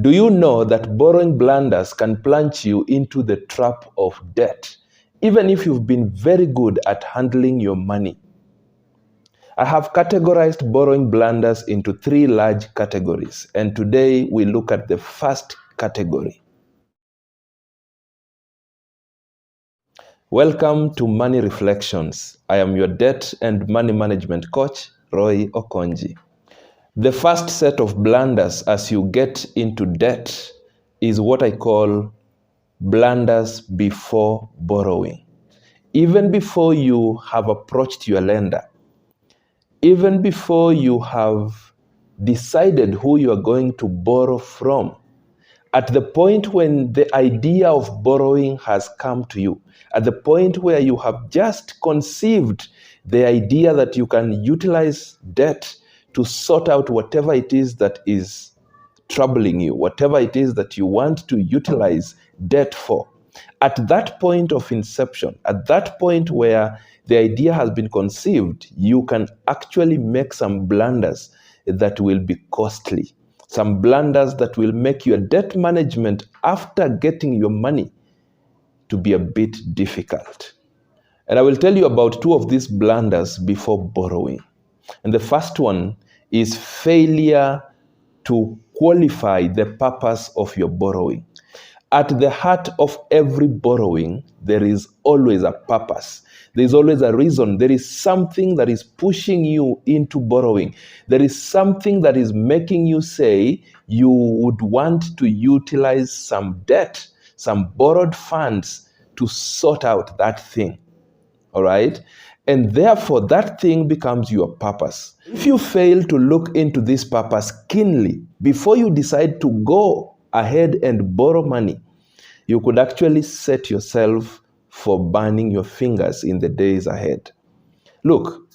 Do you know that borrowing blunders can plunge you into the trap of debt, even if you've been very good at handling your money? I have categorized borrowing blunders into 3 large categories, and today we look at the first category. Welcome to Money Reflections. I am your debt and money management coach, Roy Okonji. The first set of blunders as you get into debt is what I call blunders before borrowing. Even before you have approached your lender, even before you have decided who you are going to borrow from, at the point when the idea of borrowing has come to you, at the point where you have just conceived the idea that you can utilize debt to sort out whatever it is that is troubling you, whatever it is that you want to utilize debt for, at that point of inception, at that point where the idea has been conceived, you can actually make some blunders that will be costly. Some blunders that will make your debt management after getting your money to be a bit difficult. And I will tell you about 2 of these blunders before borrowing. And the first one is failure to qualify the purpose of your borrowing. At the heart of every borrowing, there is always a purpose. There is always a reason. There is something that is pushing you into borrowing. There is something that is making you say you would want to utilize some debt, some borrowed funds to sort out that thing. All right? And therefore, that thing becomes your purpose. If you fail to look into this purpose keenly before you decide to go ahead and borrow money, you could actually set yourself for burning your fingers in the days ahead. Look,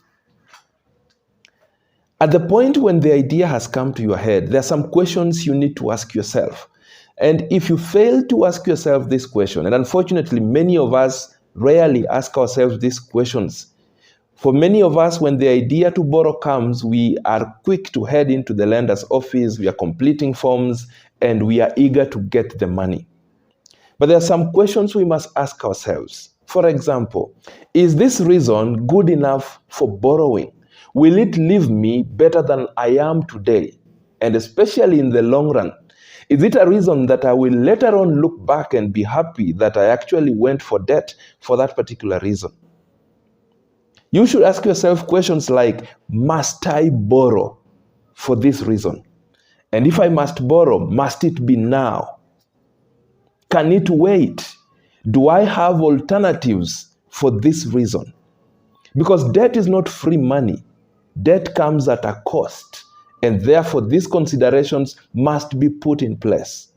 at the point when the idea has come to your head, there are some questions you need to ask yourself. And if you fail to ask yourself this question, and unfortunately many of us rarely ask ourselves these questions. For many of us, when the idea to borrow comes, we are quick to head into the lender's office, we are completing forms, and we are eager to get the money. But there are some questions we must ask ourselves. For example, is this reason good enough for borrowing? Will it leave me better than I am today? And especially in the long run, is it a reason that I will later on look back and be happy that I actually went for debt for that particular reason? You should ask yourself questions like, must I borrow for this reason? And if I must borrow, must it be now? Can it wait? Do I have alternatives for this reason? Because debt is not free money. Debt comes at a cost, and therefore these considerations must be put in place.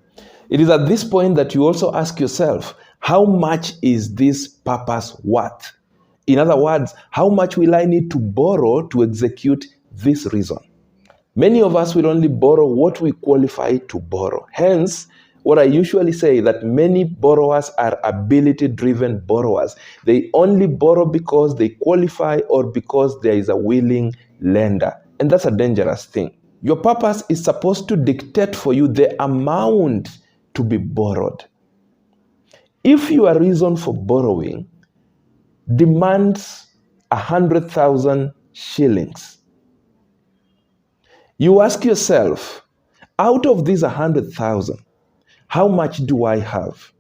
It is at this point that you also ask yourself, how much is this purpose worth? In other words, how much will I need to borrow to execute this reason? Many of us will only borrow what we qualify to borrow. Hence, what I usually say that many borrowers are ability-driven borrowers. They only borrow because they qualify or because there is a willing lender. And that's a dangerous thing. Your purpose is supposed to dictate for you the amount to be borrowed. If your reason for borrowing demands 100,000 shillings, you ask yourself, out of these 100,000, how much do I have?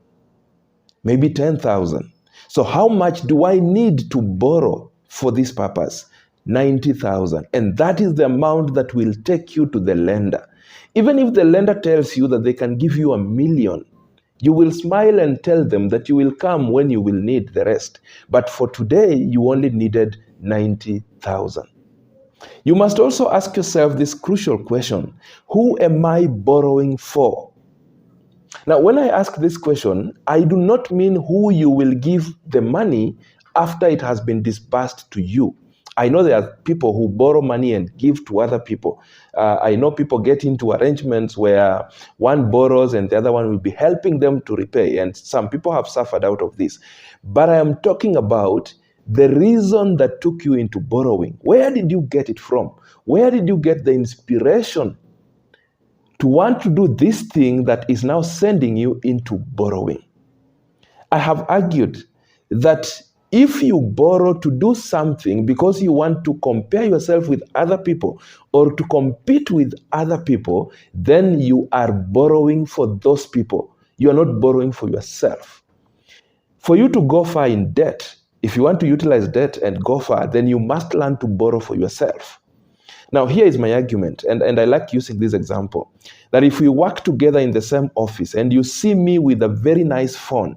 Maybe 10,000. So how much do I need to borrow for this purpose? 90,000. And that is the amount that will take you to the lender. Even if the lender tells you that they can give you 1,000,000, you will smile and tell them that you will come when you will need the rest. But for today, you only needed 90,000. You must also ask yourself this crucial question: who am I borrowing for? Now, when I ask this question, I do not mean who you will give the money after it has been disbursed to you. I know there are people who borrow money and give to other people. I know people get into arrangements where one borrows and the other one will be helping them to repay. And some people have suffered out of this. But I am talking about the reason that took you into borrowing. Where did you get it from? Where did you get the inspiration to want to do this thing that is now sending you into borrowing. I have argued that if you borrow to do something because you want to compare yourself with other people or to compete with other people, then you are borrowing for those people. You are not borrowing for yourself. For you to go far in debt, if you want to utilize debt and go far, then you must learn to borrow for yourself. Now, here is my argument, and I like using this example, that if we work together in the same office and you see me with a very nice phone,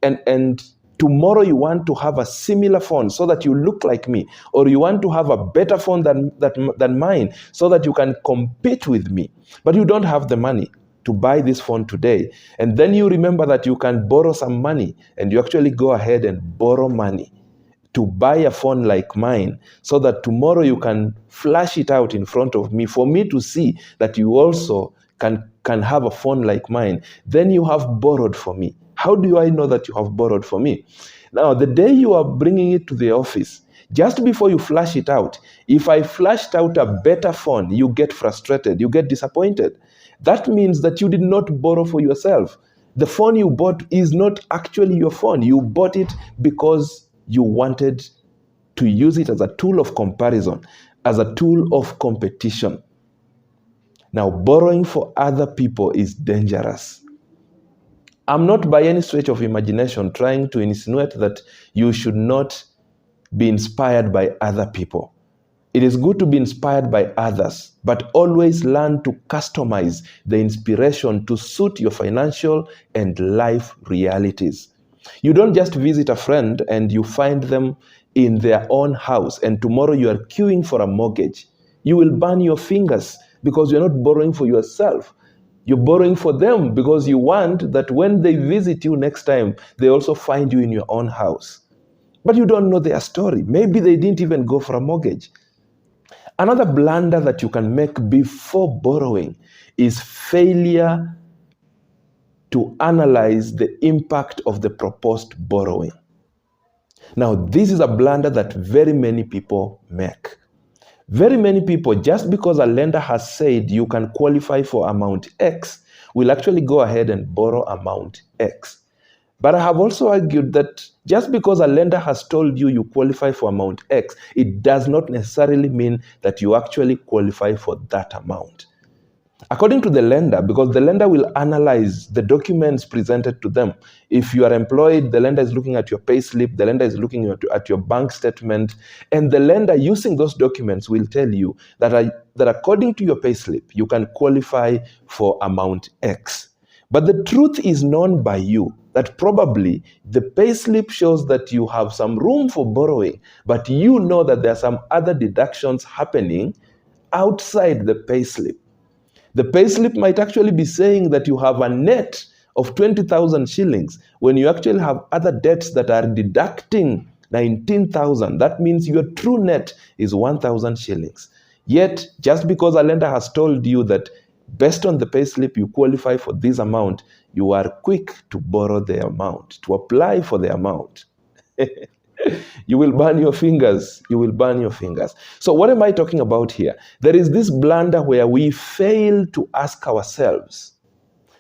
and tomorrow you want to have a similar phone so that you look like me, or you want to have a better phone than mine so that you can compete with me, but you don't have the money to buy this phone today, and then you remember that you can borrow some money, and you actually go ahead and borrow money to buy a phone like mine so that tomorrow you can flash it out in front of me for me to see that you also can have a phone like mine, then you have borrowed for me. How do I know that you have borrowed for me? Now, the day you are bringing it to the office, just before you flash it out, if I flashed out a better phone, you get frustrated, you get disappointed. That means that you did not borrow for yourself. The phone you bought is not actually your phone. You bought it because you wanted to use it as a tool of comparison, as a tool of competition. Now, borrowing for other people is dangerous. I'm not by any stretch of imagination trying to insinuate that you should not be inspired by other people. It is good to be inspired by others, but always learn to customize the inspiration to suit your financial and life realities. You don't just visit a friend and you find them in their own house and tomorrow you are queuing for a mortgage. You will burn your fingers because you're not borrowing for yourself. You're borrowing for them because you want that when they visit you next time, they also find you in your own house. But you don't know their story. Maybe they didn't even go for a mortgage. Another blunder that you can make before borrowing is failure to analyze the impact of the proposed borrowing. Now, this is a blunder that very many people make. Very many people, just because a lender has said you can qualify for amount X, will actually go ahead and borrow amount X. But I have also argued that just because a lender has told you you qualify for amount X, it does not necessarily mean that you actually qualify for that amount. According to the lender, because the lender will analyze the documents presented to them. If you are employed, the lender is looking at your payslip, the lender is looking at your bank statement, and the lender using those documents will tell you that according to your payslip, you can qualify for amount X. But the truth is known by you that probably the payslip shows that you have some room for borrowing, but you know that there are some other deductions happening outside the payslip. The payslip might actually be saying that you have a net of 20,000 shillings when you actually have other debts that are deducting 19,000. That means your true net is 1,000 shillings. Yet, just because a lender has told you that based on the payslip you qualify for this amount, you are quick to borrow the amount, to apply for the amount. You will burn your fingers. You will burn your fingers. So what am I talking about here? There is this blunder where we fail to ask ourselves,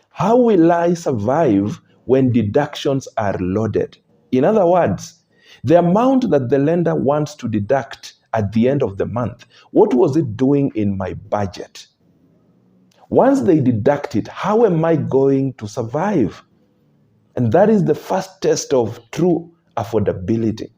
how will I survive when deductions are loaded? In other words, the amount that the lender wants to deduct at the end of the month, what was it doing in my budget? Once they deduct it, how am I going to survive? And that is the first test of true affordability.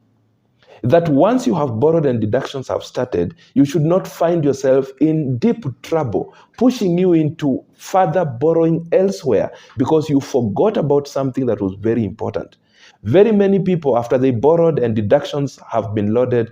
That once you have borrowed and deductions have started, you should not find yourself in deep trouble, pushing you into further borrowing elsewhere because you forgot about something that was very important. Very many people, after they borrowed and deductions have been loaded,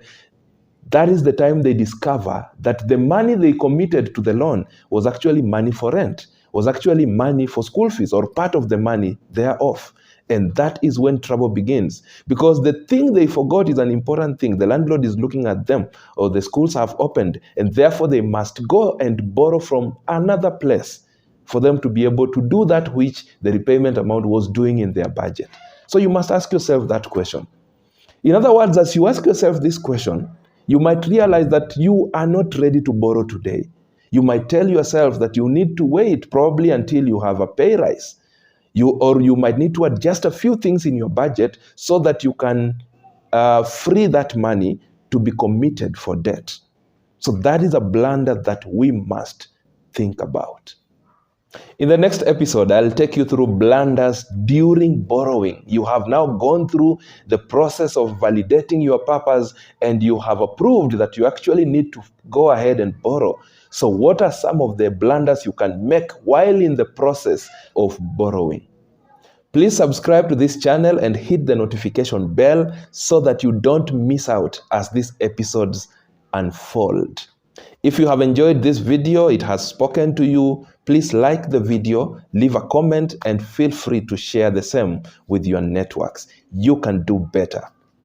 that is the time they discover that the money they committed to the loan was actually money for rent, was actually money for school fees or part of the money thereof. And that is when trouble begins. Because the thing they forgot is an important thing. The landlord is looking at them, or the schools have opened, and therefore they must go and borrow from another place for them to be able to do that which the repayment amount was doing in their budget. So you must ask yourself that question. In other words, as you ask yourself this question, you might realize that you are not ready to borrow today. You might tell yourself that you need to wait probably until you have a pay rise. Or you might need to adjust a few things in your budget so that you can free that money to be committed for debt. So that is a blunder that we must think about. In the next episode, I'll take you through blunders during borrowing. You have now gone through the process of validating your purpose and you have approved that you actually need to go ahead and borrow. So what are some of the blunders you can make while in the process of borrowing? Please subscribe to this channel and hit the notification bell so that you don't miss out as these episodes unfold. If you have enjoyed this video, it has spoken to you, please like the video, leave a comment, and feel free to share the same with your networks. You can do better.